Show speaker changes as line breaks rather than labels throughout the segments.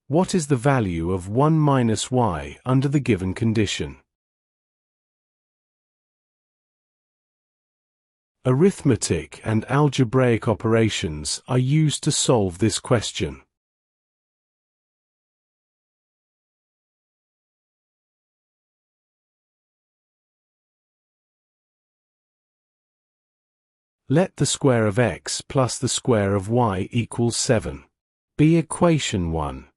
What is the value of 1 minus y under the given condition? Arithmetic and algebraic operations are used to solve this question. Let the square of x plus the square of y equals 7 be equation 1,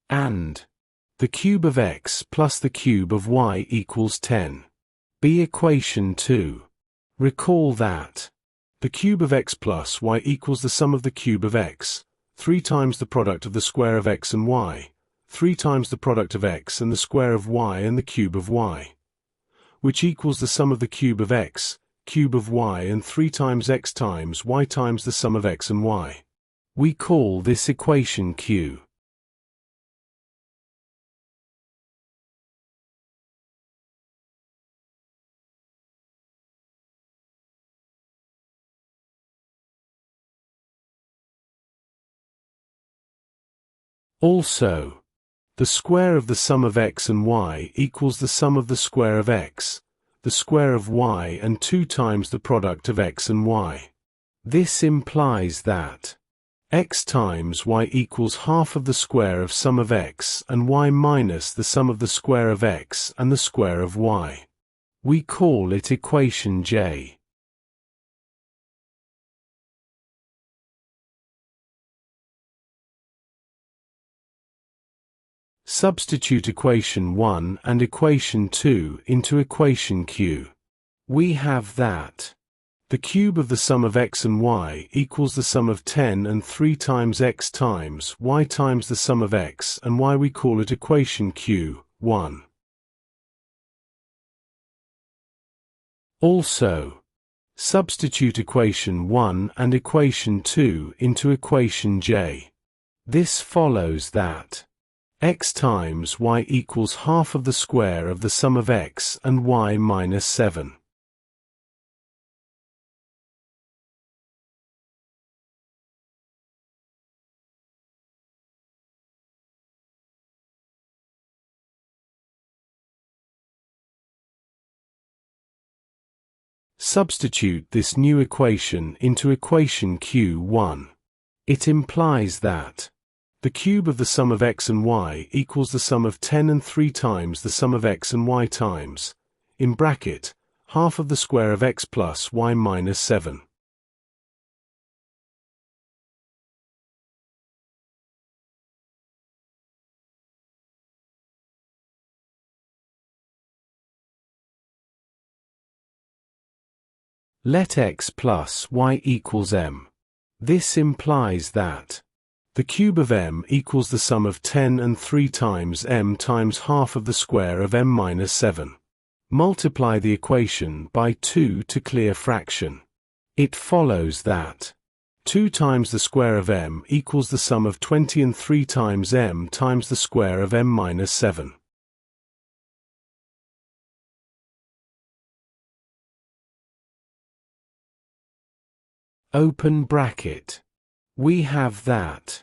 and the cube of x plus the cube of y equals 10 be equation 2. Recall that the cube of x plus y equals the sum of the cube of x, 3 times the product of the square of x and y, 3 times the product of x and the square of y and the cube of y, which equals the sum of the cube of x, cube of y and 3 times x times y times the sum of x and y. We call this equation Q. Also, the square of the sum of x and y equals the sum of the square of x, the square of y and 2 times the product of x and y. This implies that x times y equals half of the square of sum of x and y minus the sum of the square of x and the square of y. We call it equation J. Substitute equation 1 and equation 2 into equation Q. We have that the cube of the sum of x and y equals the sum of 10 and 3 times x times y times the sum of x and y. We call it equation Q, 1. Also, substitute equation 1 and equation 2 into equation J. This follows that x times y equals half of the square of the sum of x and y minus 7. Substitute this new equation into equation Q1. It implies that the cube of the sum of x and y equals the sum of 10 and 3 times the sum of x and y times, in bracket, half of the square of x plus y minus 7. Let x plus y equals m. This implies that the cube of m equals the sum of 10 and 3 times m times half of the square of m minus 7. Multiply the equation by 2 to clear fraction. It follows that 2 times the square of m equals the sum of 20 and 3 times m times the square of m minus 7. Open bracket. We have that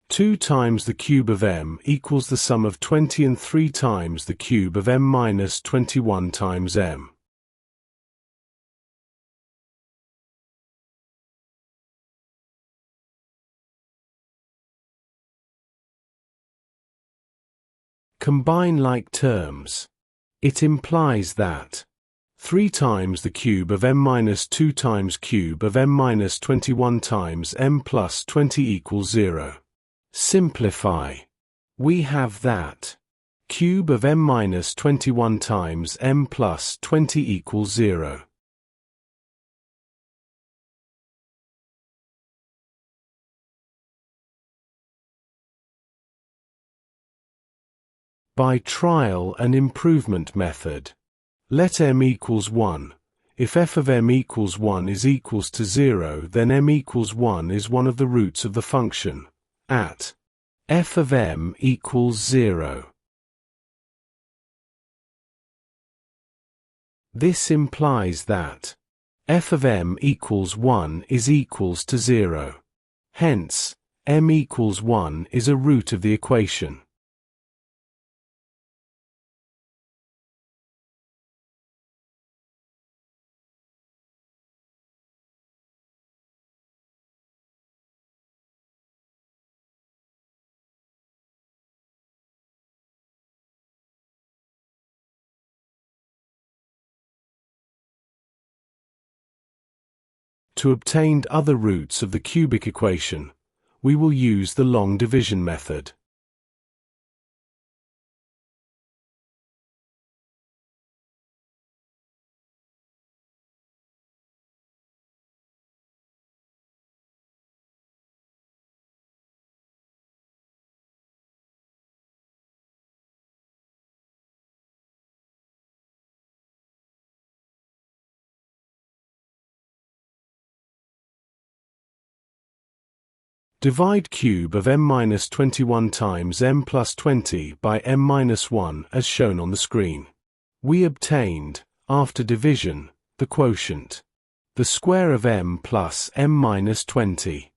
2 times the cube of m equals the sum of 20 and 3 times the cube of m minus 21 times m. Combine like terms. It implies that 3 times the cube of m minus 2 times cube of m minus 21 times m plus 20 equals 0. Simplify. We have that cube of m minus 21 times m plus 20 equals 0. By trial and improvement method. Let m equals 1. If f of m equals 1 is equals to 0, then m equals 1 is one of the roots of the function at f of m equals 0. This implies that f of m equals 1 is equals to 0. Hence, m equals 1 is a root of the equation. To obtain other roots of the cubic equation, we will use the long division method. Divide cube of m-21 times m plus 20 by m-1 as shown on the screen. We obtained, after division, the quotient, the square of m plus m minus 20.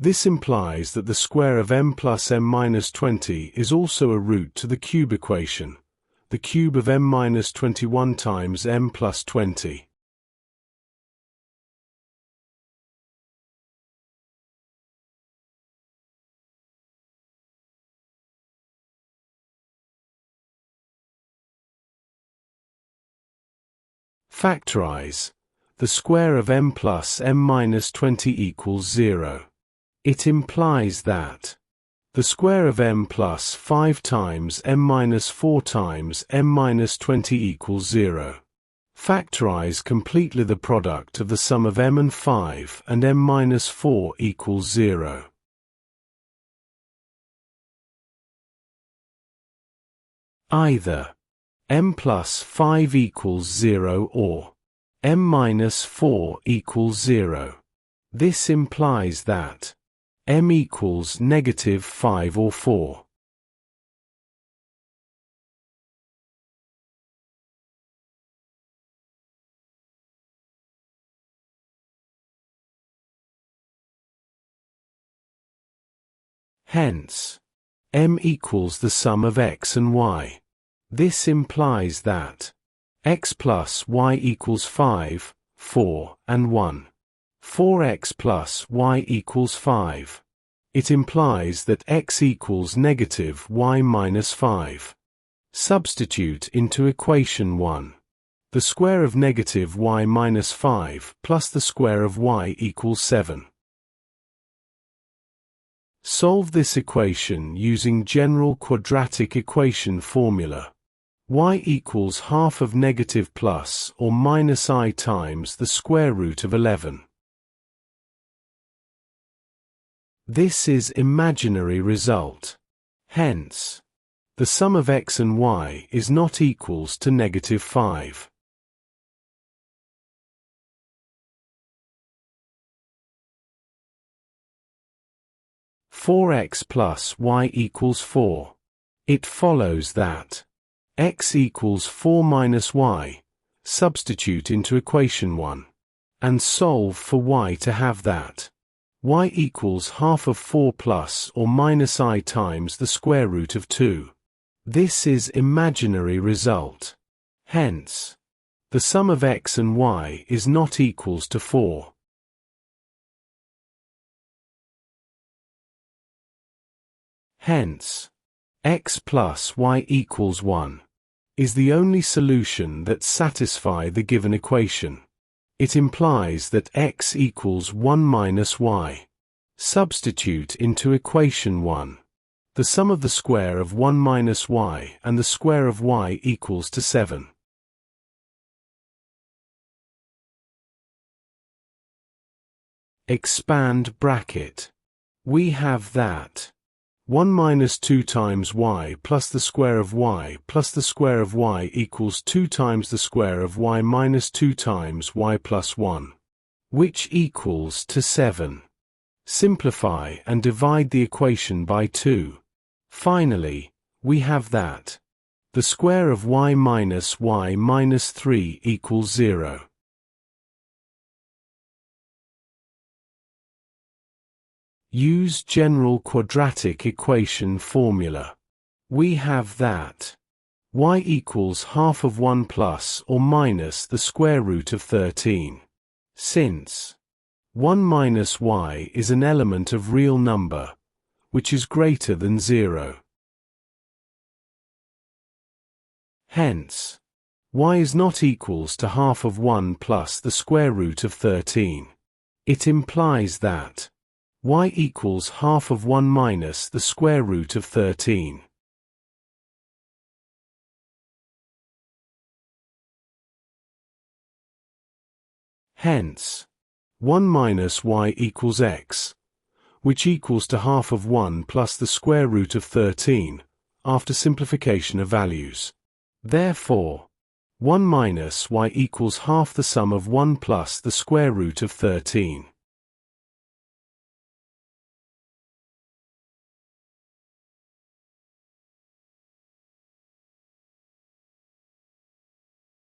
This implies that the square of m plus m minus 20 is also a root to the cube equation, the cube of m minus 21 times m plus 20. Factorize. The square of m plus m minus 20 equals 0. It implies that the square of m plus 5 times m minus 4 times m minus 20 equals 0. Factorize completely the product of the sum of m and 5 and m minus 4 equals 0. Either m plus 5 equals 0 or m minus 4 equals 0. This implies that m equals negative 5 or 4. Hence, m equals the sum of x and y. This implies that x plus y equals 5, 4, and 1. 4x plus y equals 5. It implies that x equals negative y minus 5. Substitute into equation 1. The square of negative y minus 5 plus the square of y equals 7. Solve this equation using general quadratic equation formula. Y equals half of negative plus or minus I times the square root of 11. This is imaginary result. Hence, the sum of x and y is not equals to negative 5. For x plus y equals 4. It follows that x equals 4 minus y, substitute into equation 1, and solve for y to have that y equals half of 4 plus or minus I times the square root of 2. This is imaginary result. Hence, the sum of x and y is not equals to 4. Hence, x plus y equals 1 is the only solution that satisfy the given equation. It implies that x equals 1 minus y. Substitute into equation 1. The sum of the square of 1 minus y and the square of y equals to 7. Expand bracket. We have that 1 minus 2 times y plus the square of y plus the square of y equals 2 times the square of y minus 2 times y plus 1, which equals to 7. Simplify and divide the equation by 2. Finally, we have that the square of y minus 3 equals 0. Use general quadratic equation formula. We have that y equals half of 1 plus or minus the square root of 13. Since 1 minus y is an element of real number, which is greater than 0. Hence, y is not equals to half of 1 plus the square root of 13. It implies that y equals half of 1 minus the square root of 13. Hence, 1 minus y equals x, which equals to half of 1 plus the square root of 13, after simplification of values. Therefore, 1 minus y equals half the sum of 1 plus the square root of 13.